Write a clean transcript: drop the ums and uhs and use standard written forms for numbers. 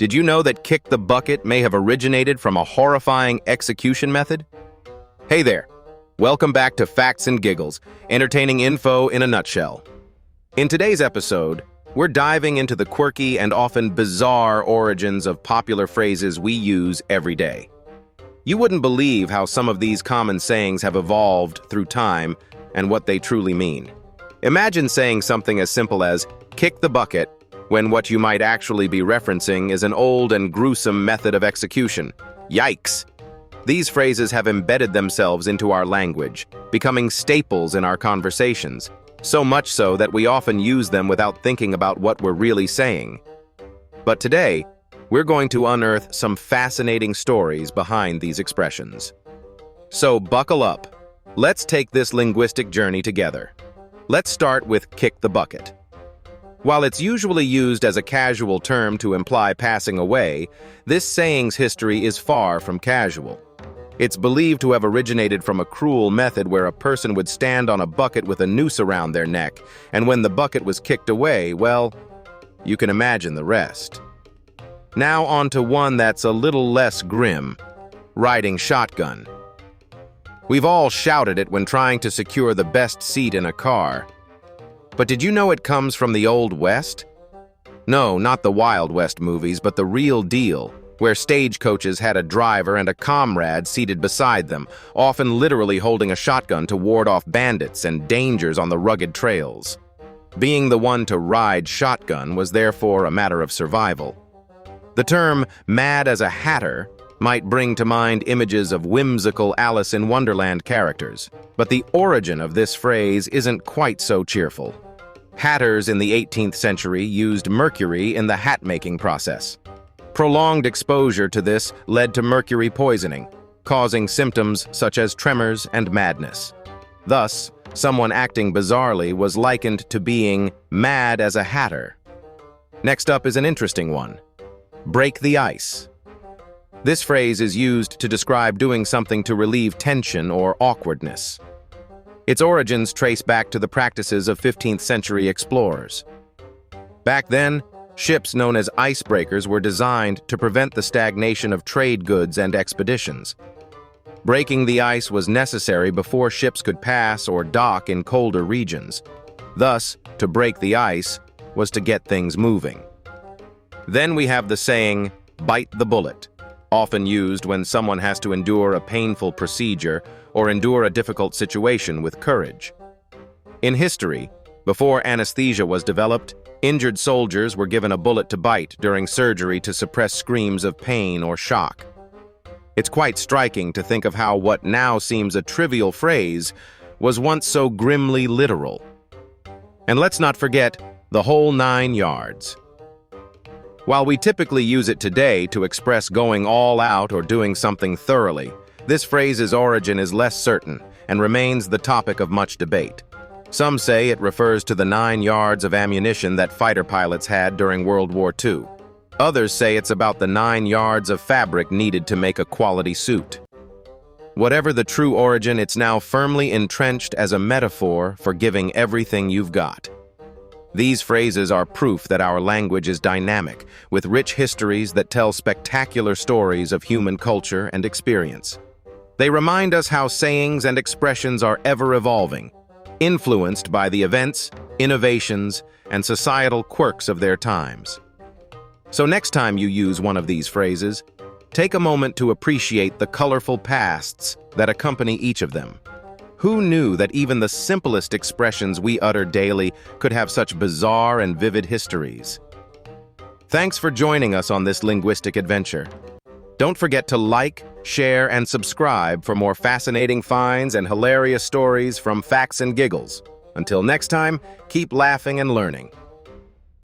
Did you know that kick the bucket may have originated from a horrifying execution method? Hey there. Welcome back to Facts and Giggles, entertaining info in a nutshell. In today's episode, we're diving into the quirky and often bizarre origins of popular phrases we use every day. You wouldn't believe how some of these common sayings have evolved through time and what they truly mean. Imagine saying something as simple as, kick the bucket, when what you might actually be referencing is an old and gruesome method of execution. Yikes! These phrases have embedded themselves into our language, becoming staples in our conversations, so much so that we often use them without thinking about what we're really saying. But today, we're going to unearth some fascinating stories behind these expressions. So buckle up. Let's take this linguistic journey together. Let's start with kick the bucket. While it's usually used as a casual term to imply passing away, this saying's history is far from casual. It's believed to have originated from a cruel method where a person would stand on a bucket with a noose around their neck, and when the bucket was kicked away, well, you can imagine the rest. Now on to one that's a little less grim, riding shotgun. We've all shouted it when trying to secure the best seat in a car. But did you know it comes from the Old West? No, not the Wild West movies, but the real deal, where stagecoaches had a driver and a comrade seated beside them, often literally holding a shotgun to ward off bandits and dangers on the rugged trails. Being the one to ride shotgun was therefore a matter of survival. The term mad as a hatter might bring to mind images of whimsical Alice in Wonderland characters, but the origin of this phrase isn't quite so cheerful. Hatters in the 18th century used mercury in the hat-making process. Prolonged exposure to this led to mercury poisoning, causing symptoms such as tremors and madness. Thus, someone acting bizarrely was likened to being mad as a hatter. Next up is an interesting one. Break the ice. This phrase is used to describe doing something to relieve tension or awkwardness. Its origins trace back to the practices of 15th century explorers. Back then, ships known as icebreakers were designed to prevent the stagnation of trade goods and expeditions. Breaking the ice was necessary before ships could pass or dock in colder regions. Thus, to break the ice was to get things moving. Then we have the saying, bite the bullet, often used when someone has to endure a painful procedure or endure a difficult situation with courage. In history, before anesthesia was developed, injured soldiers were given a bullet to bite during surgery to suppress screams of pain or shock. It's quite striking to think of how what now seems a trivial phrase was once so grimly literal. And let's not forget the whole 9 yards. While we typically use it today to express going all out or doing something thoroughly, this phrase's origin is less certain and remains the topic of much debate. Some say it refers to the 9 yards of ammunition that fighter pilots had during World War II. Others say it's about the 9 yards of fabric needed to make a quality suit. Whatever the true origin, it's now firmly entrenched as a metaphor for giving everything you've got. These phrases are proof that our language is dynamic, with rich histories that tell spectacular stories of human culture and experience. They remind us how sayings and expressions are ever-evolving, influenced by the events, innovations, and societal quirks of their times. So next time you use one of these phrases, take a moment to appreciate the colorful pasts that accompany each of them. Who knew that even the simplest expressions we utter daily could have such bizarre and vivid histories? Thanks for joining us on this linguistic adventure. Don't forget to like, share, and subscribe for more fascinating finds and hilarious stories from Facts and Giggles. Until next time, keep laughing and learning.